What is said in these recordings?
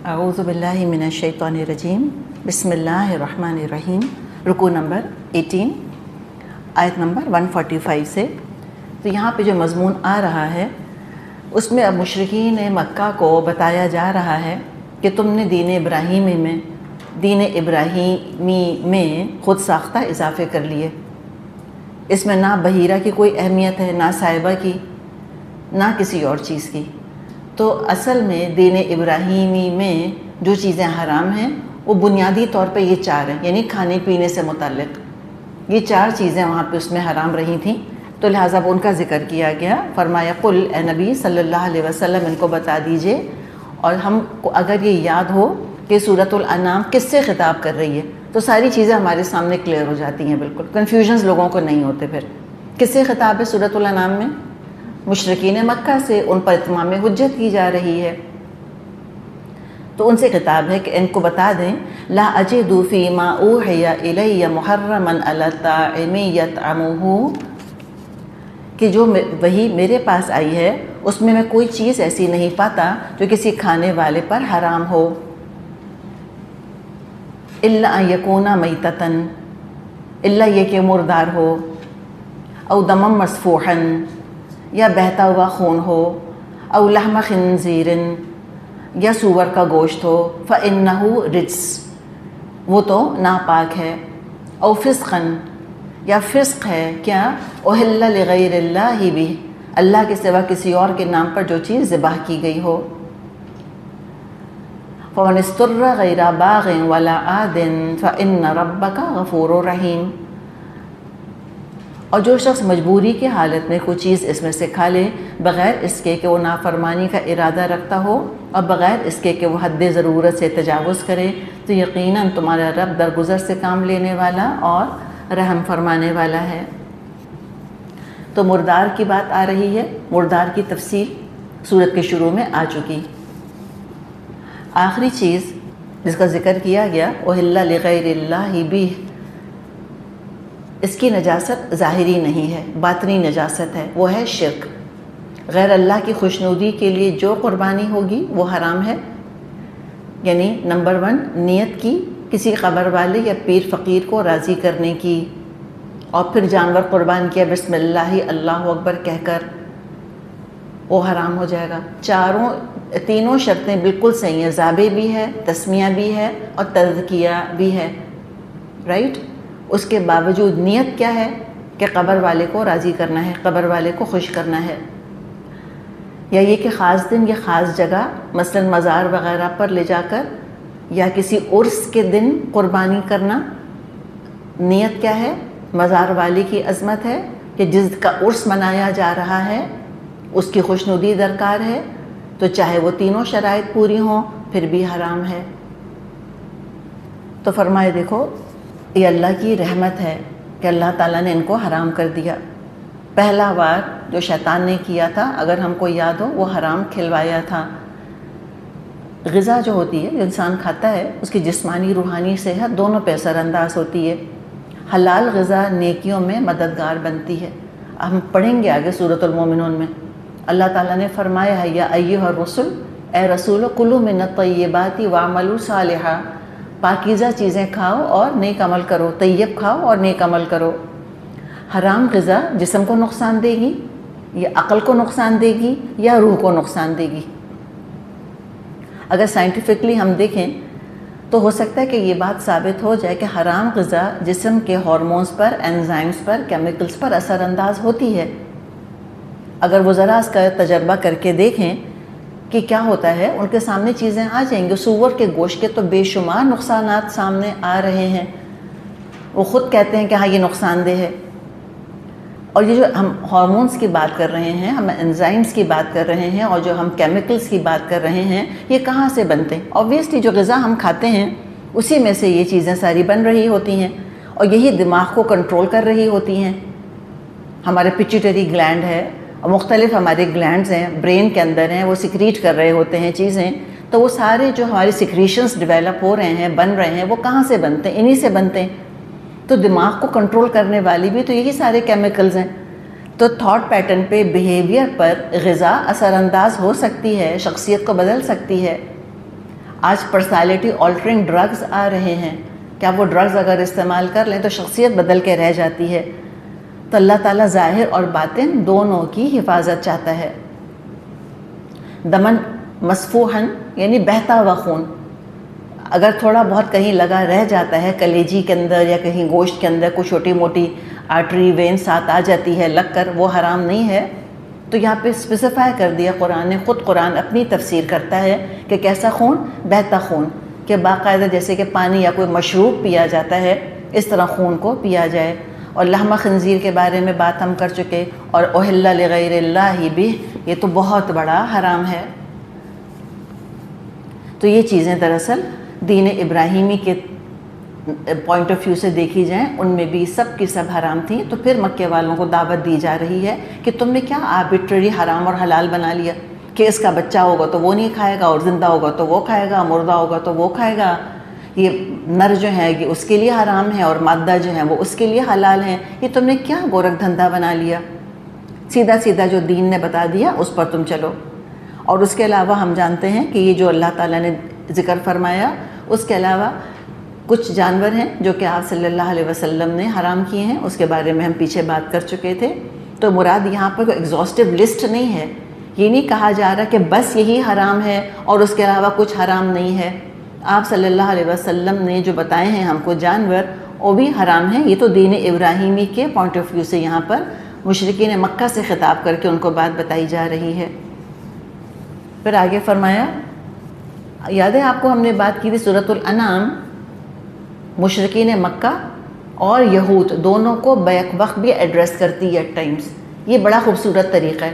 اعوذ باللہ من الشیطان الرجیم بسم اللہ الرحمن الرحیم۔ رکوع نمبر 18 آیت نمبر 145 سے۔ تو یہاں پہ جو مضمون آ رہا ہے اس میں اب مشرکین مکہ کو بتایا جا رہا ہے کہ تم نے دین ابراہیمی میں خود ساختہ اضافے کر لیے۔ اس میں نہ بحیرہ کی کوئی اہمیت ہے، نہ صاحبہ کی، نہ کسی اور چیز کی۔ تو اصل میں دین ابراہیمی میں جو چیزیں حرام ہیں وہ بنیادی طور پہ یہ 4 ہیں، یعنی کھانے پینے سے متعلق یہ 4 چیزیں وہاں پہ اس میں حرام رہی تھیں، تو لہٰذا ان کا ذکر کیا گیا۔ فرمایا قل اے نبی صلی اللہ علیہ وسلم ان کو بتا دیجئے، اور ہم کو اگر یہ یاد ہو کہ سورۃ الانعام کس سے خطاب کر رہی ہے تو ساری چیزیں ہمارے سامنے کلیئر ہو جاتی ہیں، بالکل کنفیوژنز لوگوں کو نہیں ہوتے۔ پھر کس سے خطاب ہے سورۃ الانعام میں؟ مشرکین مکہ سے، ان پر اتمام حجت کی جا رہی ہے، تو ان سے خطاب ہے کہ ان کو بتا دیں لا اجد فیما اوحی الی محرما علی الطاعم یطعمہ، کہ جو وحی میرے پاس آئی ہے اس میں کوئی چیز ایسی نہیں پاتا جو کسی کھانے والے پر حرام ہو، الا ان یکون میتۃ، الا یہ کہ مردار ہو، او دما مسفوحا، یا بہتا ہوا خون ہو، او لحم خنزیر، یا سور کا گوشت ہو، فإنہ رجس، وہ تو ناپاک ہے، او فسقا، یا فسق ہے، کیا احل لغیر اللہ بھی، اللہ کے سوا کسی اور کے نام پر جو چیز ذبح کی گئی ہو، فمن اضطر غیر باغ ولا عاد فإن ربک غفور رحیم، اور جو شخص مجبوری کی حالت میں کوئی چیز اس میں سے کھا لے بغیر اس کے کہ وہ نافرمانی کا ارادہ رکھتا ہو اور بغیر اس کے کہ وہ حد ضرورت سے تجاوز کرے، تو یقیناً تمہارا رب درگزر سے کام لینے والا اور رحم فرمانے والا ہے۔ تو مردار کی بات آ رہی ہے، مردار کی تفصیل سورت کے شروع میں آ چکی۔ آخری چیز جس کا ذکر کیا گیا احل لغیر اللہ بھی، اس کی نجاست ظاہری نہیں ہے، باطنی نجاست ہے، وہ ہے شرک۔ غیر اللہ کی خوشنودی کے لیے جو قربانی ہوگی وہ حرام ہے، یعنی نمبر 1 نیت کی کسی قبر والے یا پیر فقیر کو راضی کرنے کی، اور پھر جانور قربان کیا بسم اللہ اللہ اکبر کہہ کر، وہ حرام ہو جائے گا۔ تینوں شرطیں بالکل صحیح ہیں، ذابح بھی ہے، تسمیہ بھی ہے اور تذکیہ بھی ہے، رائٹ؟ اس کے باوجود نیت کیا ہے کہ قبر والے کو راضی کرنا ہے، قبر والے کو خوش کرنا ہے، یا یہ کہ خاص دن یا خاص جگہ مثلا مزار وغیرہ پر لے جا کر یا کسی عرس کے دن قربانی کرنا۔ نیت کیا ہے؟ مزار والے کی عظمت ہے کہ جس کا عرس منایا جا رہا ہے اس کی خوشنودی درکار ہے، تو چاہے وہ تینوں شرائط پوری ہوں پھر بھی حرام ہے۔ تو فرمائے دیکھو یہ اللہ کی رحمت ہے کہ اللہ تعالیٰ نے ان کو حرام کر دیا۔ پہلا وار جو شیطان نے کیا تھا اگر ہم کو یاد ہو، وہ حرام کھلوایا تھا۔ غذا جو ہوتی ہے جو انسان کھاتا ہے اس کی جسمانی روحانی صحت دونوں پہ اثر انداز ہوتی ہے۔ حلال غذا نیکیوں میں مددگار بنتی ہے۔ ہم پڑھیں گے آگے سورۃ المومنون میں اللہ تعالیٰ نے فرمایا ہے یا ایھا الرسل، اے رسولو کلوا من الطیبات واعملوا صالحا، پاکیزہ چیزیں کھاؤ اور نیک عمل کرو، طیب کھاؤ اور نیک عمل کرو۔ حرام غذا جسم کو نقصان دے گی یا عقل کو نقصان دے گی یا روح کو نقصان دے گی۔ اگر سائنٹیفکلی ہم دیکھیں تو ہو سکتا ہے کہ یہ بات ثابت ہو جائے کہ حرام غذا جسم کے ہارمونز پر، انزائمز پر، کیمیکلز پر اثر انداز ہوتی ہے۔ اگر وہ ذرا اس کا تجربہ کر کے دیکھیں کہ کیا ہوتا ہے، ان کے سامنے چیزیں آ جائیں گی۔ سور کے گوشت کے تو بے شمار نقصانات سامنے آ رہے ہیں، وہ خود کہتے ہیں کہ ہاں یہ نقصان دہ ہے۔ اور یہ جو ہم ہارمونز کی بات کر رہے ہیں، ہم انزائمز کی بات کر رہے ہیں، اور جو ہم کیمیکلز کی بات کر رہے ہیں، یہ کہاں سے بنتے ہیں؟ آبویسلی جو غذا ہم کھاتے ہیں اسی میں سے یہ چیزیں ساری بن رہی ہوتی ہیں، اور یہی دماغ کو کنٹرول کر رہی ہوتی ہیں۔ ہمارے پیچیٹری گلینڈ ہے اور مختلف ہمارے گلینڈز ہیں برین کے اندر ہیں، وہ سیکریٹ کر رہے ہوتے ہیں چیزیں، تو وہ سارے جو ہمارے سیکریشنز ڈیولپ ہو رہے ہیں، بن رہے ہیں، وہ کہاں سے بنتے ہیں؟ انہی سے بنتے ہیں۔ تو دماغ کو کنٹرول کرنے والی بھی تو یہی سارے کیمیکلز ہیں۔ تو تھاٹ پیٹرن پہ، بیہیویئر پر غذا اثر انداز ہو سکتی ہے، شخصیت کو بدل سکتی ہے۔ آج پرسنالٹی آلٹرنگ ڈرگز آ رہے ہیں کہ آپ وہ ڈرگز اگر استعمال کر لیں تو شخصیت بدل کے رہ جاتی ہے. تو اللہ تعالیٰ ظاہر اور باطن دونوں کی حفاظت چاہتا ہے. دمن مصفوحاً یعنی بہتا ہوا خون، اگر تھوڑا بہت کہیں لگا رہ جاتا ہے کلیجی کے اندر یا کہیں گوشت کے اندر کوئی چھوٹی موٹی آرٹری وین ساتھ آ جاتی ہے لگ کر، وہ حرام نہیں ہے. تو یہاں پہ اسپیسیفائی کر دیا قرآن نے، خود قرآن اپنی تفسیر کرتا ہے کہ کیسا خون؟ بہتا خون، کہ باقاعدہ جیسے کہ پانی یا کوئی مشروب پیا جاتا ہے اس طرح خون کو پیا جائے. اور لحم خنزیر کے بارے میں بات ہم کر چکے، اور احل لغیر اللہ بہ، یہ تو بہت بڑا حرام ہے. تو یہ چیزیں دراصل دین ابراہیمی کے پوائنٹ آف ویو سے دیکھی جائیں ان میں بھی سب کی سب حرام تھیں. تو پھر مکے والوں کو دعوت دی جا رہی ہے کہ تم نے کیا آربیٹری حرام اور حلال بنا لیا کہ اس کا بچہ ہوگا تو وہ نہیں کھائے گا، اور زندہ ہوگا تو وہ کھائے گا، مردہ ہوگا تو وہ کھائے گا. یہ نر جو ہے یہ اس کے لیے حرام ہے اور مادہ جو ہے وہ اس کے لیے حلال ہیں. یہ تم نے کیا گورکھ دھندا بنا لیا؟ سیدھا سیدھا جو دین نے بتا دیا اس پر تم چلو. اور اس کے علاوہ ہم جانتے ہیں کہ یہ جو اللہ تعالیٰ نے ذکر فرمایا، اس کے علاوہ کچھ جانور ہیں جو کہ آپ صلی اللہ علیہ وسلم نے حرام کیے ہیں، اس کے بارے میں ہم پیچھے بات کر چکے تھے. تو مراد یہاں پر کوئی ایگزاسٹو لسٹ نہیں ہے، یہ نہیں کہا جا رہا کہ بس یہی حرام ہے اور اس کے علاوہ کچھ حرام نہیں ہے. آپ صلی اللہ علیہ وسلم نے جو بتائے ہیں ہم کو جانور، وہ بھی حرام ہیں. یہ تو دین ابراہیمی کے پوائنٹ آف ویو سے یہاں پر مشرکین مکہ سے خطاب کر کے ان کو بات بتائی جا رہی ہے. پھر آگے فرمایا، یاد ہے آپ کو ہم نے بات کی تھی سورۃ الانعام، مشرکین مکہ اور یہود دونوں کو بیک وقت بھی ایڈریس کرتی ہے ایٹ ٹائمز. یہ بڑا خوبصورت طریقہ ہے.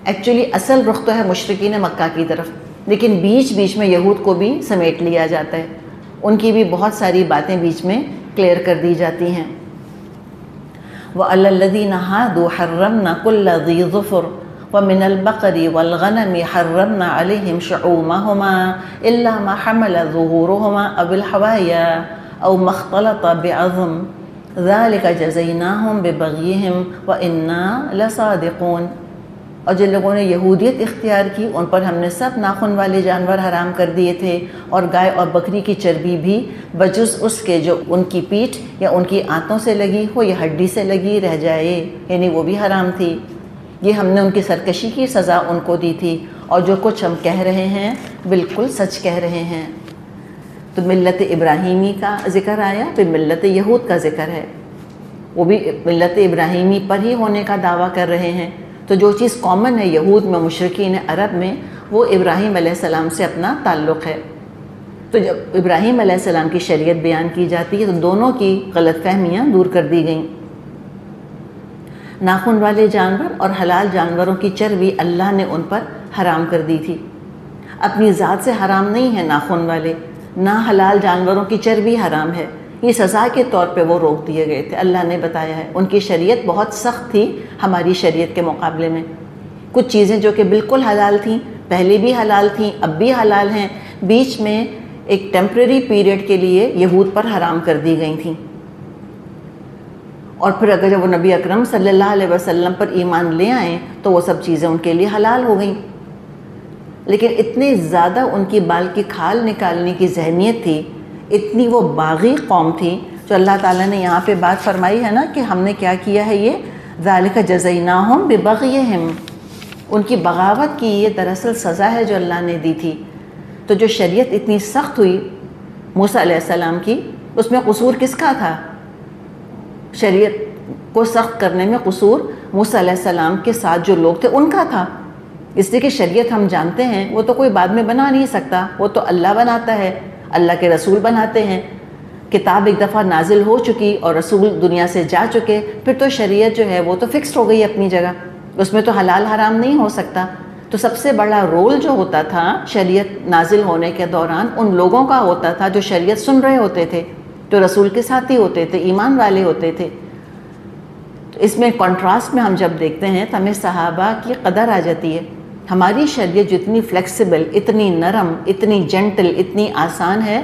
ایکچولی اصل رخ تو ہے مشرکین مکہ کی طرف، لیکن بیچ بیچ میں یہود کو بھی سمیٹ لیا جاتا ہے، ان کی بھی بہت ساری باتیں بیچ میں کلیئر کر دی جاتی ہیں. وَعَلَى الَّذِينَ هَادُوا حَرَّمْنَا كُلَّ ذِي ظُفُرٍ وَمِنَ الْبَقَرِ وَالْغَنَمِ حَرَّمْنَا عَلَيْهِمْ شُحُومَهُمَا إِلَّا مَا حَمَلَ ظُهُورُهُمَا أَوِ الْحَوَايَا أَوْ مَا اخْتَلَطَ بِعَظْمٍ ذَلِكَ جَزَيْنَاهُمْ بِبَغْيِهِمْ وَإِنَّا لَصَادِقُونَ. اور جن لوگوں نے یہودیت اختیار کی ان پر ہم نے سب ناخن والے جانور حرام کر دیے تھے، اور گائے اور بکری کی چربی بھی بجز اس کے جو ان کی پیٹھ یا ان کی آنتوں سے لگی ہو یا ہڈی سے لگی رہ جائے، یعنی وہ بھی حرام تھی. یہ ہم نے ان کی سرکشی کی سزا ان کو دی تھی، اور جو کچھ ہم کہہ رہے ہیں بالکل سچ کہہ رہے ہیں. تو ملت ابراہیمی کا ذکر آیا، پھر ملت یہود کا ذکر ہے، وہ بھی ملت ابراہیمی پر ہی ہونے کا دعویٰ کر رہے ہیں. تو جو چیز کامن ہے یہود میں، مشرکین عرب میں، وہ ابراہیم علیہ السلام سے اپنا تعلق ہے. تو جب ابراہیم علیہ السلام کی شریعت بیان کی جاتی ہے تو دونوں کی غلط فہمیاں دور کر دی گئیں. ناخن والے جانور اور حلال جانوروں کی چربی اللہ نے ان پر حرام کر دی تھی. اپنی ذات سے حرام نہیں ہے ناخن والے، نہ حلال جانوروں کی چربی حرام ہے. یہ سزا کے طور پہ وہ روک دیے گئے تھے، اللہ نے بتایا ہے. ان کی شریعت بہت سخت تھی ہماری شریعت کے مقابلے میں. کچھ چیزیں جو کہ بالکل حلال تھیں، پہلے بھی حلال تھیں، اب بھی حلال ہیں، بیچ میں ایک ٹیمپریری پیریڈ کے لیے یہود پر حرام کر دی گئی تھیں. اور پھر اگر جب وہ نبی اکرم صلی اللہ علیہ وسلم پر ایمان لے آئیں تو وہ سب چیزیں ان کے لیے حلال ہو گئیں. لیکن اتنے زیادہ ان کی بال کی کھال نکالنے کی ذہنیت تھی، اتنی وہ باغی قوم تھی، جو اللہ تعالیٰ نے یہاں پہ بات فرمائی ہے نا کہ ہم نے کیا کیا ہے، یہ ذَلِكَ جَزَيْنَاهُمْ بِبَغْيِهِمْ، ان کی بغاوت کی یہ دراصل سزا ہے جو اللہ نے دی تھی. تو جو شریعت اتنی سخت ہوئی موسیٰ علیہ السلام کی، اس میں قصور کس کا تھا؟ شریعت کو سخت کرنے میں قصور موسیٰ علیہ السلام کے ساتھ جو لوگ تھے ان کا تھا. اس لیے کہ شریعت ہم جانتے ہیں وہ تو کوئی بعد میں بنا نہیں سکتا، وہ تو اللہ بناتا ہے، اللہ کے رسول بناتے ہیں. کتاب ایک دفعہ نازل ہو چکی اور رسول دنیا سے جا چکے، پھر تو شریعت جو ہے وہ تو فکسڈ ہو گئی اپنی جگہ، اس میں تو حلال حرام نہیں ہو سکتا. تو سب سے بڑا رول جو ہوتا تھا شریعت نازل ہونے کے دوران ان لوگوں کا ہوتا تھا جو شریعت سن رہے ہوتے تھے، جو رسول کے ساتھی ہوتے تھے، ایمان والے ہوتے تھے. تو اس میں کنٹراسٹ میں ہم جب دیکھتے ہیں تو ہمیں صحابہ کی قدر آ جاتی ہے. ہماری شریعت جتنی فلیکسیبل، اتنی نرم، اتنی جنٹل، اتنی آسان ہے،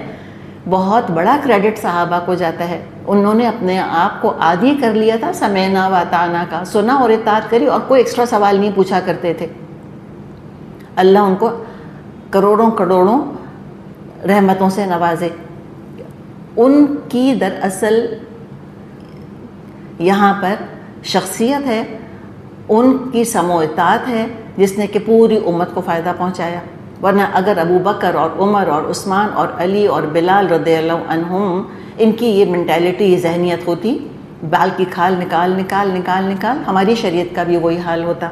بہت بڑا کریڈٹ صحابہ کو جاتا ہے. انہوں نے اپنے آپ کو عادی کر لیا تھا سمعنا و اطعنا کا، سنا اور اطاعت کری، اور کوئی ایکسٹرا سوال نہیں پوچھا کرتے تھے. اللہ ان کو کروڑوں کروڑوں رحمتوں سے نوازے. ان کی دراصل یہاں پر شخصیت ہے، ان کی سمع و اطاعت ہے جس نے کہ پوری امت کو فائدہ پہنچایا. ورنہ اگر ابو بکر اور عمر اور عثمان اور علی اور بلال رضی اللہ عنہم ان کی یہ منٹیلٹی، یہ ذہنیت ہوتی، بال کی کھال نکال نکال نکال نکال، ہماری شریعت کا بھی وہی حال ہوتا.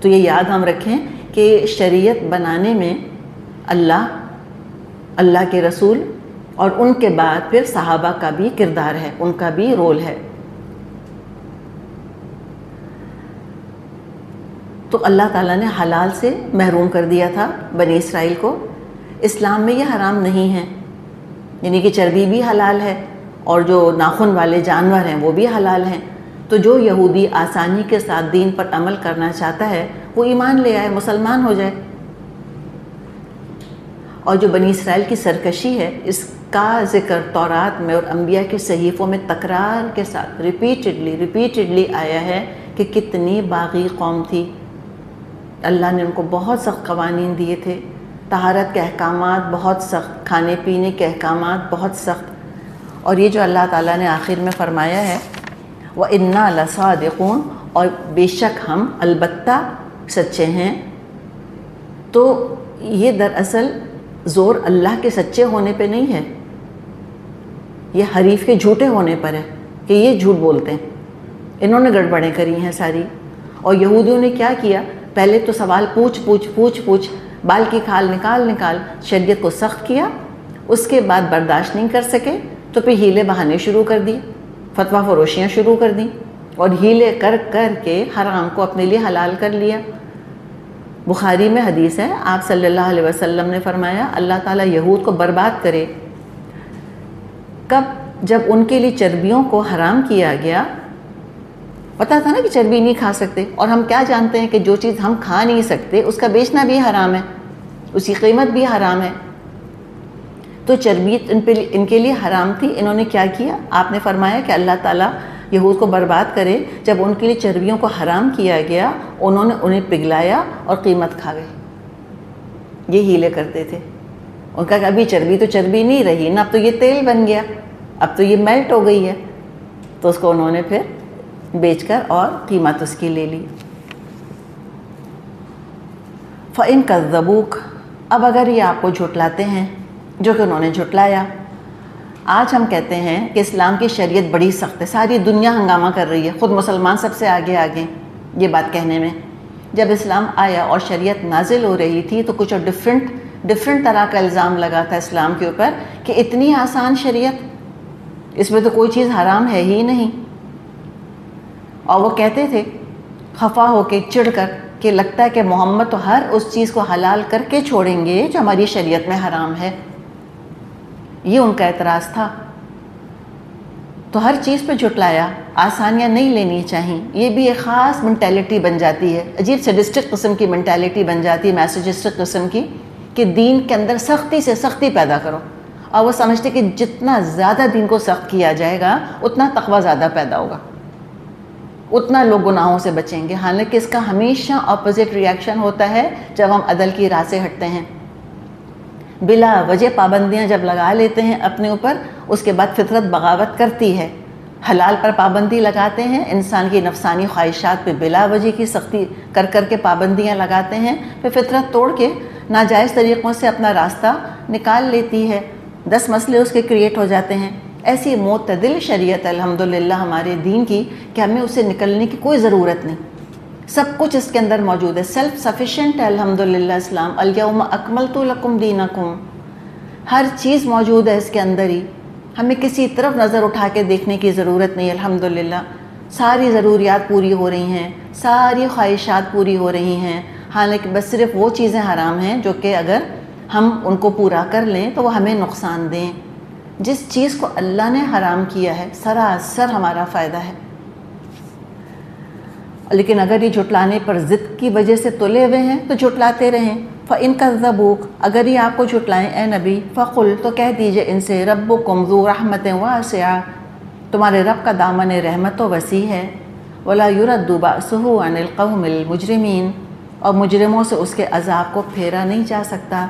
تو یہ یاد ہم رکھیں کہ شریعت بنانے میں اللہ کے رسول اور ان کے بعد پھر صحابہ کا بھی کردار ہے، ان کا بھی رول ہے. تو اللہ تعالیٰ نے حلال سے محروم کر دیا تھا بنی اسرائیل کو. اسلام میں یہ حرام نہیں ہے، یعنی کہ چربی بھی حلال ہے اور جو ناخن والے جانور ہیں وہ بھی حلال ہیں. تو جو یہودی آسانی کے ساتھ دین پر عمل کرنا چاہتا ہے وہ ایمان لے آئے، مسلمان ہو جائے. اور جو بنی اسرائیل کی سرکشی ہے اس کا ذکر تورات میں اور انبیاء کے صحیفوں میں تکرار کے ساتھ ریپیٹڈلی آیا ہے کہ کتنی باغی قوم تھی. اللہ نے ان کو بہت سخت قوانین دیے تھے، طہارت کے احکامات بہت سخت، کھانے پینے کے احکامات بہت سخت. اور یہ جو اللہ تعالیٰ نے آخر میں فرمایا ہے وَإِنَّا لَصَادِقُونَ، اور بے شک ہم البتہ سچے ہیں، تو یہ دراصل زور اللہ کے سچے ہونے پہ نہیں ہے، یہ حریف کے جھوٹے ہونے پر ہے کہ یہ جھوٹ بولتے ہیں. انہوں نے گڑبڑیں کری ہیں ساری. اور یہودیوں نے کیا کیا، پہلے تو سوال پوچھ بال کی کھال نکال نکال شریعت کو سخت کیا، اس کے بعد برداشت نہیں کر سکے تو پھر ہیلے بہانے شروع کر دی، فتویٰ فروشیاں شروع کر دیں اور ہیلے کر کر کے حرام کو اپنے لیے حلال کر لیا. بخاری میں حدیث ہے، آپ صلی اللہ علیہ وسلم نے فرمایا اللہ تعالیٰ یہود کو برباد کرے. کب؟ جب ان کے لیے چربیوں کو حرام کیا گیا. پتہ تھا نا کہ چربی نہیں کھا سکتے، اور ہم کیا جانتے ہیں کہ جو چیز ہم کھا نہیں سکتے اس کا بیچنا بھی حرام ہے، اس کی قیمت بھی حرام ہے. تو چربی ان کے لیے حرام تھی. انہوں نے کیا کیا؟ آپ نے فرمایا کہ اللہ تعالیٰ یہود کو برباد کرے. جب ان کے لیے چربیوں کو حرام کیا گیا انہوں نے انہیں پگھلایا اور قیمت کھا گئے. یہ ہیلے کرتے تھے. ان کا کہ ابھی چربی تو چربی نہیں رہی نا، اب تو یہ تیل بن گیا، اب تو یہ میلٹ ہو گئی ہے. تو اس کو انہوں نے پھر بیچ کر اور قیمت اس کی لے لی. فَإِن كَذَّبُوكَ، اب اگر یہ آپ کو جھٹلاتے ہیں جو کہ انہوں نے جھٹلایا. آج ہم کہتے ہیں کہ اسلام کی شریعت بڑی سخت ہے، ساری دنیا ہنگامہ کر رہی ہے، خود مسلمان سب سے آگے یہ بات کہنے میں. جب اسلام آیا اور شریعت نازل ہو رہی تھی تو کچھ اور ڈفرینٹ طرح کا الزام لگا تھا اسلام کے اوپر کہ اتنی آسان شریعت، اس میں تو کوئی چیز حرام ہے ہی نہیں. اور وہ کہتے تھے خفا ہو کے، چڑھ کر، کہ لگتا ہے کہ محمد تو ہر اس چیز کو حلال کر کے چھوڑیں گے جو ہماری شریعت میں حرام ہے. یہ ان کا اعتراض تھا. تو ہر چیز پہ جھٹلایا، آسانیاں نہیں لینی چاہیے. یہ بھی ایک خاص منٹیلٹی بن جاتی ہے، عجیب سیڈسٹک قسم کی منٹیلٹی بن جاتی ہے، میسوجسٹک قسم کی، کہ دین کے اندر سختی سے سختی پیدا کرو. اور وہ سمجھتے کہ جتنا زیادہ دین کو سخت کیا جائے گا اتنا تقویٰ زیادہ پیدا ہوگا، اتنا لوگ گناہوں سے بچیں گے. حالانکہ اس کا ہمیشہ اپوزٹ ریاکشن ہوتا ہے جب ہم عدل کی راہ سے ہٹتے ہیں. بلا وجہ پابندیاں جب لگا لیتے ہیں اپنے اوپر، اس کے بعد فطرت بغاوت کرتی ہے. حلال پر پابندی لگاتے ہیں، انسان کی نفسانی خواہشات پہ بلا وجہ کی سختی کر کر کے پابندیاں لگاتے ہیں، پھر فطرت توڑ کے ناجائز طریقوں سے اپنا راستہ نکال لیتی ہے. 10 مسئلے اس کے کریٹ ہو جاتے ہیں. ایسی معتدل شریعت الحمدللہ ہمارے دین کی کہ ہمیں اسے نکلنے کی کوئی ضرورت نہیں، سب کچھ اس کے اندر موجود ہے. سیلف سفیشینٹ ہے الحمدللہ اسلام. الیوم اکملت لکم دینکم، ہر چیز موجود ہے اس کے اندر ہی. ہمیں کسی طرف نظر اٹھا کے دیکھنے کی ضرورت نہیں. الحمدللہ ساری ضروریات پوری ہو رہی ہیں، ساری خواہشات پوری ہو رہی ہیں. حالانکہ بس صرف وہ چیزیں حرام ہیں جو کہ اگر ہم ان کو پورا کر لیں تو وہ ہمیں نقصان دیں. جس چیز کو اللہ نے حرام کیا ہے سراسر ہمارا فائدہ ہے. لیکن اگر یہ جھٹلانے پر ضد کی وجہ سے تلے ہوئے ہیں تو جھٹلاتے رہیں. فَإِن كَذَّبُوكَ، اگر یہ آپ کو جھٹلائیں اے نبی، فَقُلْ، تو کہہ دیجئے ان سے، رَبُّكُمْ ذُو رَحْمَةٍ وَاسِعَةٍ، تمہارے رب کا دامن رحمت و وسیع ہے. وَلَا يُرَدُّ بَأْسُهُ عَنِ الْقَوْمِ الْمُجْرِمِينَ، اور مجرموں سے اس کے عذاب کو پھیرا نہیں جا سکتا.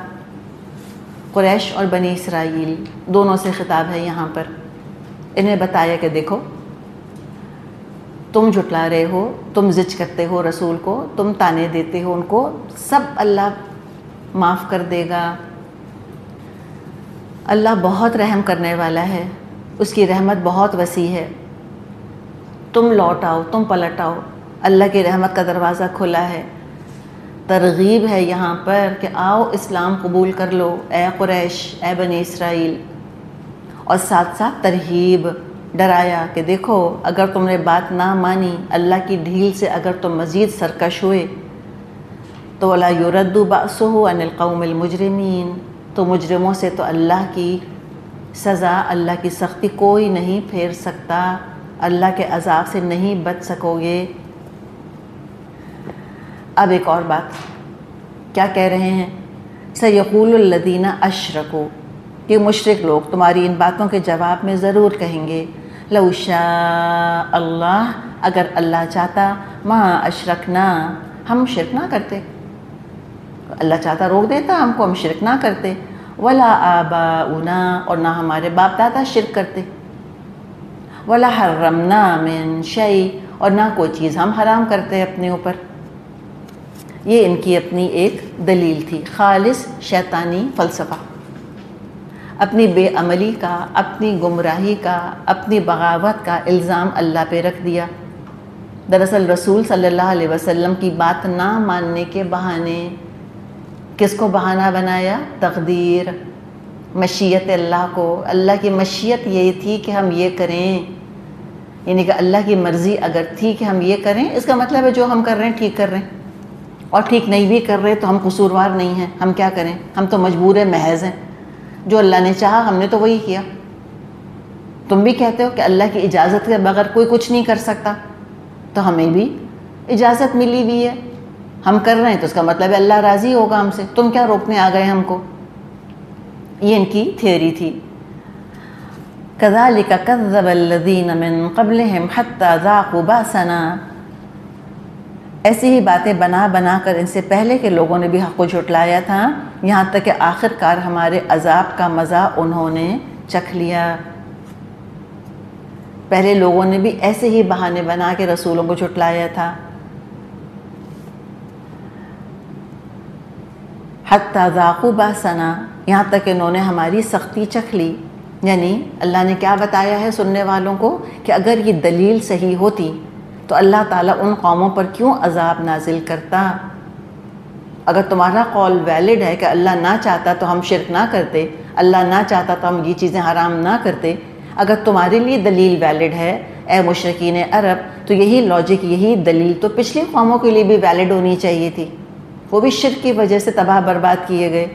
قریش اور بنی اسرائیل دونوں سے خطاب ہے یہاں پر. انہیں بتایا کہ دیکھو تم جھٹلا رہے ہو، تم زج کرتے ہو رسول کو، تم تانے دیتے ہو ان کو، سب اللہ معاف کر دے گا. اللہ بہت رحم کرنے والا ہے، اس کی رحمت بہت وسیع ہے. تم لوٹ آؤ، تم پلٹ آؤ، اللہ کی رحمت کا دروازہ کھلا ہے. ترغیب ہے یہاں پر کہ آؤ اسلام قبول کر لو اے قریش، اے بنی اسرائیل. اور ساتھ ساتھ ترہیب، ڈرایا کہ دیکھو اگر تم نے بات نہ مانی، اللہ کی ڈھیل سے اگر تم مزید سرکش ہوئے تو وَلَا يُرَدُّ بَأْسُهُ عَنِ الْقَوْمِ الْمُجْرِمِينَ، تو مجرموں سے تو اللہ کی سزا، اللہ کی سختی کوئی نہیں پھیر سکتا، اللہ کے عذاب سے نہیں بچ سکو گے. اب ایک اور بات کیا کہہ رہے ہیں؟ سَيَقُولُ الَّذِينَ أَشْرَكُوا، کہ مشرک لوگ تمہاری ان باتوں کے جواب میں ضرور کہیں گے لَوْ شَاءَ اللہ، اگر اللہ چاہتا، مَا أَشْرَكْنَا، ہم شرک نہ کرتے. اللہ چاہتا روک دیتا ہم کو، ہم شرک نہ کرتے. وَلَا آبَاؤُنَا، اور نہ ہمارے باپ دادا شرک کرتے. وَلَا حَرَّمْنَا مِن شَيْءٍ، اور نہ کوئی چیز ہم حرام کرتے اپنے اوپر. یہ ان کی اپنی ایک دلیل تھی، خالص شیطانی فلسفہ. اپنی بے عملی کا، اپنی گمراہی کا، اپنی بغاوت کا الزام اللہ پہ رکھ دیا. دراصل رسول صلی اللہ علیہ وسلم کی بات نہ ماننے کے بہانے کس کو بہانہ بنایا؟ تقدیر، مشیت اللہ کو. اللہ کی مشیت یہی تھی کہ ہم یہ کریں، یعنی کہ اللہ کی مرضی اگر تھی کہ ہم یہ کریں، اس کا مطلب ہے جو ہم کر رہے ہیں ٹھیک کر رہے ہیں، اور ٹھیک نہیں بھی کر رہے تو ہم قصوروار نہیں ہیں. ہم کیا کریں؟ ہم تو مجبور محض ہیں. جو اللہ نے چاہا ہم نے تو وہی کیا. تم بھی کہتے ہو کہ اللہ کی اجازت کے بغیر کوئی کچھ نہیں کر سکتا، تو ہمیں بھی اجازت ملی ہوئی ہے، ہم کر رہے ہیں تو اس کا مطلب ہے اللہ راضی ہوگا ہم سے. تم کیا روکنے آ گئے ہم کو؟ یہ ان کی تھیوری تھی. كَذَلِكَ كَذَّبَ الَّذِينَ مِن قَبْلِهِمْ حَتَّى ذَاقُوا بَأْسَنَا، ایسی ہی باتیں بنا بنا کر ان سے پہلے کے لوگوں نے بھی حق کو جھٹلایا تھا، یہاں تک کہ آخر کار ہمارے عذاب کا مزہ انہوں نے چکھ لیا. پہلے لوگوں نے بھی ایسے ہی بہانے بنا کے رسولوں کو جھٹلایا تھا. حَتَّى ذَاقُوا بَأْسَنَا، یہاں تک کہ انہوں نے ہماری سختی چکھ لی. یعنی اللہ نے کیا بتایا ہے سننے والوں کو کہ اگر یہ دلیل صحیح ہوتی تو اللہ تعالیٰ ان قوموں پر کیوں عذاب نازل کرتا؟ اگر تمہارا قول ویلڈ ہے کہ اللہ نہ چاہتا تو ہم شرک نہ کرتے، اللہ نہ چاہتا تو ہم یہ چیزیں حرام نہ کرتے، اگر تمہارے لیے دلیل ویلڈ ہے اے مشرکین عرب، تو یہی لاجک، یہی دلیل تو پچھلی قوموں کے لیے بھی ویلڈ ہونی چاہیے تھی. وہ بھی شرک کی وجہ سے تباہ برباد کیے گئے.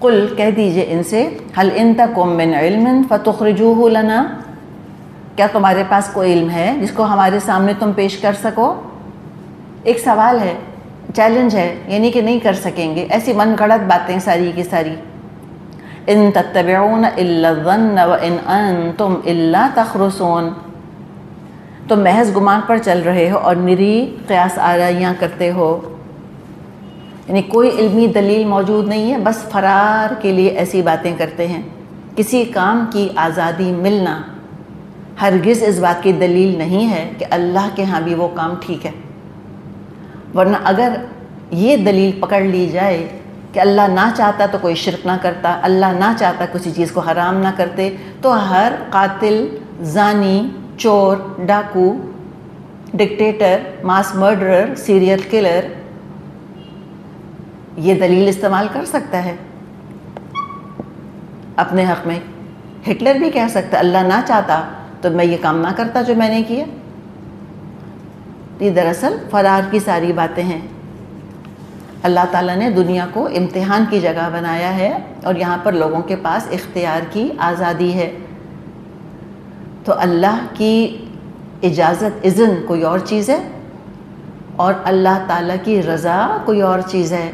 قل، کہہ دیجئے ان سے، هل عندکم من علم فتخرجوه لنا، کیا تمہارے پاس کوئی علم ہے جس کو ہمارے سامنے تم پیش کر سکو؟ ایک سوال ہے، چیلنج ہے، یعنی کہ نہیں کر سکیں گے. ایسی من گھڑت باتیں ساری کی ساری. ان تتبعون الا الظن وان انتم الا تخرصون، تم محض گمان پر چل رہے ہو اور نری قیاس آرائیاں کرتے ہو. یعنی کوئی علمی دلیل موجود نہیں ہے، بس فرار کے لیے ایسی باتیں کرتے ہیں. کسی کام کی آزادی ملنا ہرگز اس بات کی دلیل نہیں ہے کہ اللہ کے ہاں بھی وہ کام ٹھیک ہے. ورنہ اگر یہ دلیل پکڑ لی جائے کہ اللہ نہ چاہتا تو کوئی شرک نہ کرتا، اللہ نہ چاہتا کسی چیز کو حرام نہ کرتے، تو ہر قاتل، زانی، چور، ڈاکو، ڈکٹیٹر، ماس مرڈرر، سیریل کلر یہ دلیل استعمال کر سکتا ہے اپنے حق میں. ہٹلر بھی کہہ سکتا اللہ نہ چاہتا تو میں یہ کام نہ کرتا جو میں نے کیا. یہ دراصل فرار کی ساری باتیں ہیں. اللہ تعالیٰ نے دنیا کو امتحان کی جگہ بنایا ہے اور یہاں پر لوگوں کے پاس اختیار کی آزادی ہے. تو اللہ کی اجازت، اذن کوئی اور چیز ہے اور اللہ تعالیٰ کی رضا کوئی اور چیز ہے.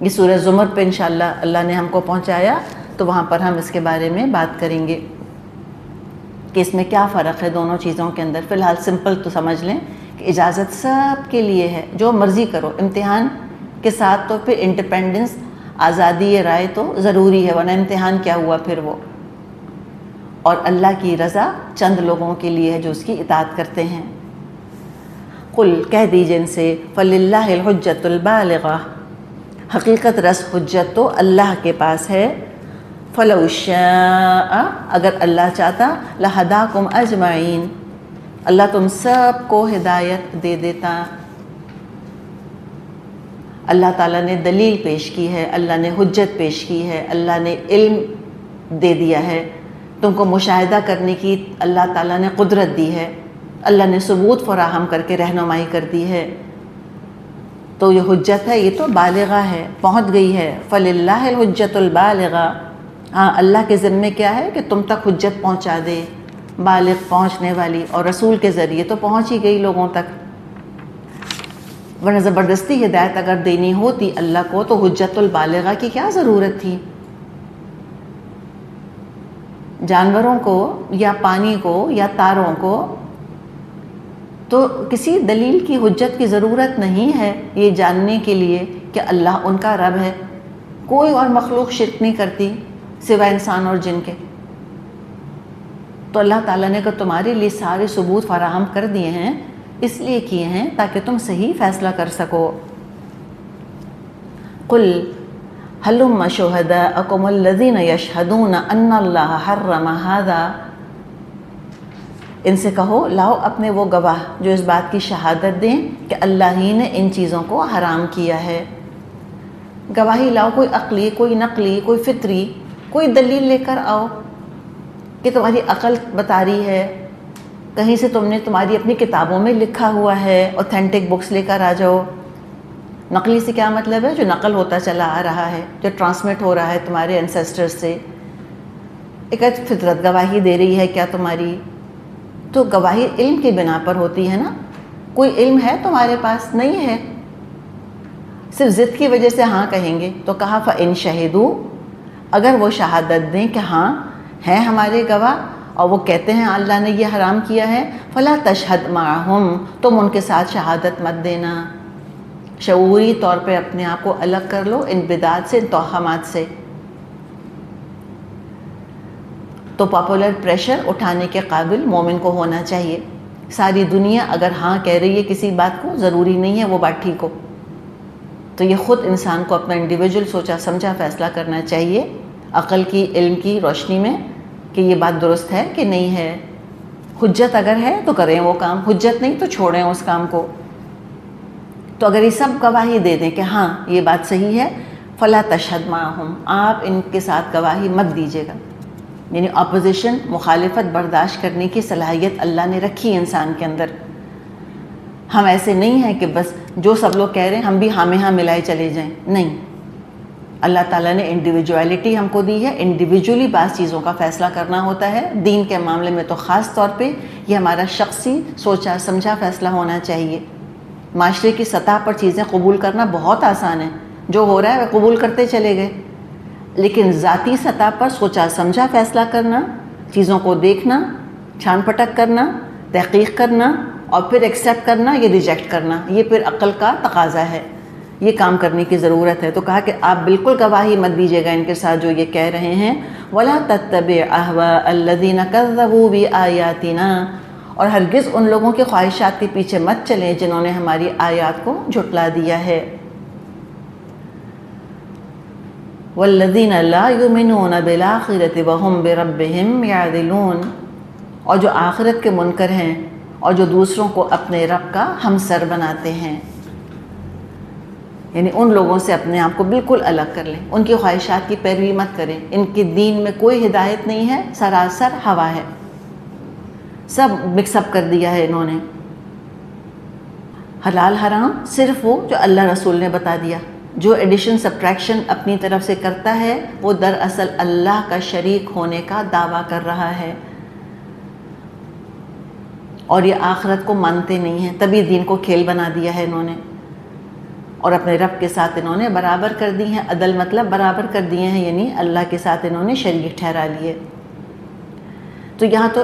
یہ سورہ زمر پہ انشاءاللہ اللہ نے ہم کو پہنچایا تو وہاں پر ہم اس کے بارے میں بات کریں گے کہ اس میں کیا فرق ہے دونوں چیزوں کے اندر. فی الحال سمپل تو سمجھ لیں کہ اجازت سب کے لیے ہے، جو مرضی کرو. امتحان کے ساتھ تو پھر انڈیپینڈنس آزادی رائے تو ضروری ہے، ورنہ امتحان کیا ہوا پھر وہ. اور اللہ کی رضا چند لوگوں کے لیے ہے جو اس کی اطاعت کرتے ہیں. قل کہہ دیجئے ان سے فللہ الحجۃ البالغہ، حقیقت رس حجت تو اللہ کے پاس ہے. فلو شاء، اگر اللہ چاہتا، لہداکم اجمعین، اللہ تم سب کو ہدایت دے دیتا. اللہ تعالیٰ نے دلیل پیش کی ہے، اللہ نے حجت پیش کی ہے، اللہ نے علم دے دیا ہے، تم کو مشاہدہ کرنے کی اللہ تعالیٰ نے قدرت دی ہے، اللہ نے ثبوت فراہم کر کے رہنمائی کر دی ہے. تو یہ حجت ہے، یہ تو بالغہ ہے، پہنچ گئی ہے. فللہ الحجۃ البالغہ، ہاں اللہ کے ذمے کیا ہے کہ تم تک حجت پہنچا دے، بالغ پہنچنے والی، اور رسول کے ذریعے تو پہنچ ہی گئی لوگوں تک. ورنہ زبردستی ہدایت اگر دینی ہوتی اللہ کو تو حجت البالغہ کی کیا ضرورت تھی؟ جانوروں کو یا پانی کو یا تاروں کو تو کسی دلیل کی حجت کی ضرورت نہیں ہے یہ جاننے کے لیے کہ اللہ ان کا رب ہے. کوئی اور مخلوق شرک نہیں کرتی سوائے انسان اور جن کے. تو اللہ تعالیٰ نے کہ تمہارے لیے سارے ثبوت فراہم کر دیے ہیں، اس لیے کیے ہیں تاکہ تم صحیح فیصلہ کر سکو. قل ہلم شہداءکم الذین یشہدون ان اللہ حرم ھذا، ان سے کہو لاؤ اپنے وہ گواہ جو اس بات کی شہادت دیں کہ اللہ ہی نے ان چیزوں کو حرام کیا ہے. گواہی لاؤ، کوئی عقلی، کوئی نقلی، کوئی فطری، کوئی دلیل لے کر آؤ کہ تمہاری عقل بتا رہی ہے، کہیں سے تم نے تمہاری اپنی کتابوں میں لکھا ہوا ہے، اوتھینٹک بکس لے کر آ جاؤ. نقلی سے کیا مطلب ہے؟ جو نقل ہوتا چلا آ رہا ہے، جو ٹرانسمٹ ہو رہا ہے تمہارے انسیسٹر سے. ایک فطرت گواہی دے رہی ہے کیا تمہاری؟ تو گواہی علم کی بنا پر ہوتی ہے نا. کوئی علم ہے تمہارے پاس؟ نہیں ہے، صرف ضد کی وجہ سے ہاں کہیں گے. تو کہا فَإِن شَهِدُوا، اگر وہ شہادت دیں کہ ہاں ہیں ہمارے گواہ اور وہ کہتے ہیں اللہ نے یہ حرام کیا ہے، فَلَا تَشْهَدْ مَعَهُمْ، تم ان کے ساتھ شہادت مت دینا. شعوری طور پہ اپنے آپ کو الگ کر لو ان بدعات سے، ان توہمات سے. تو پاپولر پریشر اٹھانے کے قابل مومن کو ہونا چاہیے. ساری دنیا اگر ہاں کہہ رہی ہے کسی بات کو، ضروری نہیں ہے وہ بات ٹھیک ہو. تو یہ خود انسان کو اپنا انڈیویجول سوچا سمجھا فیصلہ کرنا چاہیے عقل کی، علم کی روشنی میں کہ یہ بات درست ہے کہ نہیں ہے. حجت اگر ہے تو کریں وہ کام، حجت نہیں تو چھوڑیں اس کام کو. تو اگر یہ سب گواہی دے دیں کہ ہاں یہ بات صحیح ہے، فلا تشہد معہم، آپ ان کے ساتھ گواہی مت دیجیے گا. یعنی اپوزیشن، مخالفت برداشت کرنے کی صلاحیت اللہ نے رکھی انسان کے اندر. ہم ایسے نہیں ہیں کہ بس جو سب لوگ کہہ رہے ہیں ہم بھی ہاں میں ہاں ملائے چلے جائیں. نہیں، اللہ تعالیٰ نے انڈیویجویلٹی ہم کو دی ہے، انڈیویجولی بعض چیزوں کا فیصلہ کرنا ہوتا ہے. دین کے معاملے میں تو خاص طور پہ یہ ہمارا شخصی سوچا سمجھا فیصلہ ہونا چاہیے. معاشرے کی سطح پر چیزیں قبول کرنا بہت آسان ہے، جو ہو رہا ہے وہ قبول کرتے چلے گئے. لیکن ذاتی سطح پر سوچا سمجھا فیصلہ کرنا، چیزوں کو دیکھنا، چھان پٹک کرنا، تحقیق کرنا اور پھر ایکسیپٹ کرنا یا ریجیکٹ کرنا، یہ پھر عقل کا تقاضا ہے، یہ کام کرنے کی ضرورت ہے. تو کہا کہ آپ بالکل گواہی مت دیجیے گا ان کے ساتھ جو یہ کہہ رہے ہیں. وَلَا تَتَّبِعْ أَهْوَاءَ الَّذِينَ كَذَّبُوا بِآيَاتِنَا، اور ہرگز ان لوگوں کی خواہشات کے پیچھے مت چلیں جنہوں نے ہماری آیات کو جھٹلا دیا ہے. وَالَّذِينَ لَا يُؤْمِنُونَ بِالْآخِرَةِ وَهُمْ بِرَبِّهِمْ يَعْدِلُونَ، اور جو آخرت کے منکر ہیں اور جو دوسروں کو اپنے رب کا ہمسر بناتے ہیں. یعنی ان لوگوں سے اپنے آپ کو بالکل الگ کر لیں، ان کی خواہشات کی پیروی مت کریں. ان کے دین میں کوئی ہدایت نہیں ہے، سراسر ہوا ہے، سب مکس اپ کر دیا ہے انہوں نے. حلال حرام صرف وہ جو اللہ رسول نے بتا دیا. جو ایڈیشن سبٹریکشن اپنی طرف سے کرتا ہے وہ دراصل اللہ کا شریک ہونے کا دعویٰ کر رہا ہے، اور یہ آخرت کو مانتے نہیں ہیں. تبھی دین کو کھیل بنا دیا ہے انہوں نے، اور اپنے رب کے ساتھ انہوں نے برابر کر دی ہیں. عدل مطلب برابر کر دیے ہیں، یعنی اللہ کے ساتھ انہوں نے شریک ٹھہرا لیے. تو یہاں تو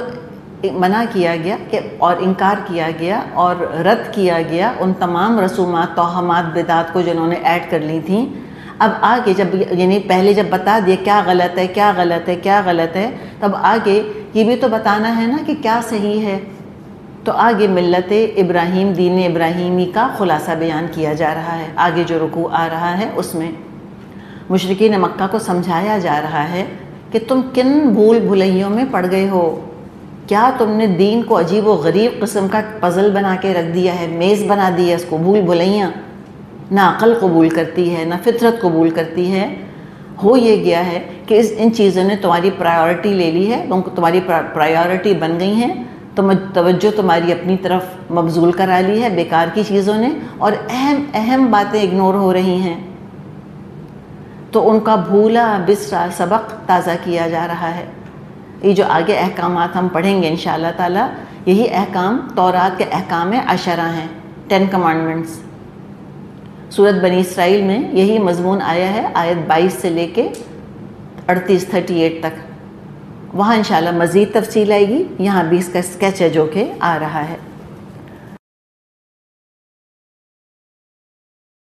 منع کیا گیا کہ اور انکار کیا گیا اور رد کیا گیا ان تمام رسومات، توہمات، بدعات کو جنہوں نے ایڈ کر لی تھیں. اب آگے جب یعنی پہلے جب بتا دیا کیا غلط ہے کیا غلط ہے کیا غلط ہے، تب آگے یہ بھی تو بتانا ہے نا کہ کیا صحیح ہے. تو آگے ملت ابراہیم، دین ابراہیمی کا خلاصہ بیان کیا جا رہا ہے. آگے جو رکوع آ رہا ہے اس میں مشرکین مکہ کو سمجھایا جا رہا ہے کہ تم کن بھول بھلائیوں میں پڑ گئے ہو. کیا تم نے دین کو عجیب و غریب قسم کا پزل بنا کے رکھ دیا ہے، میز بنا دی ہے اس کو. بھول بھلائیاں نہ عقل قبول کرتی ہے نہ فطرت قبول کرتی ہے. ہو یہ گیا ہے کہ ان چیزوں نے تمہاری پرائیورٹی لے لی ہے، تمہاری پرائیورٹی بن گئی ہیں، توجہ تمہاری اپنی طرف مبذول کرا لی ہے بیکار کی چیزوں نے، اور اہم باتیں اگنور ہو رہی ہیں. تو ان کا بھولا بسرا سبق تازہ کیا جا رہا ہے. یہ جو آگے احکامات ہم پڑھیں گے انشاءاللہ تعالی، یہی احکام تورات کے احکام 10 ہیں، 10 کمانڈمنٹس. سورۃ بنی اسرائیل میں یہی مضمون آیا ہے، آیت 22 سے لے کے 38 تک. وہاں انشاءاللہ مزید تفصیل آئے گی. یہاں بھی اس کا اسکیچ ہے جو کہ آ رہا ہے.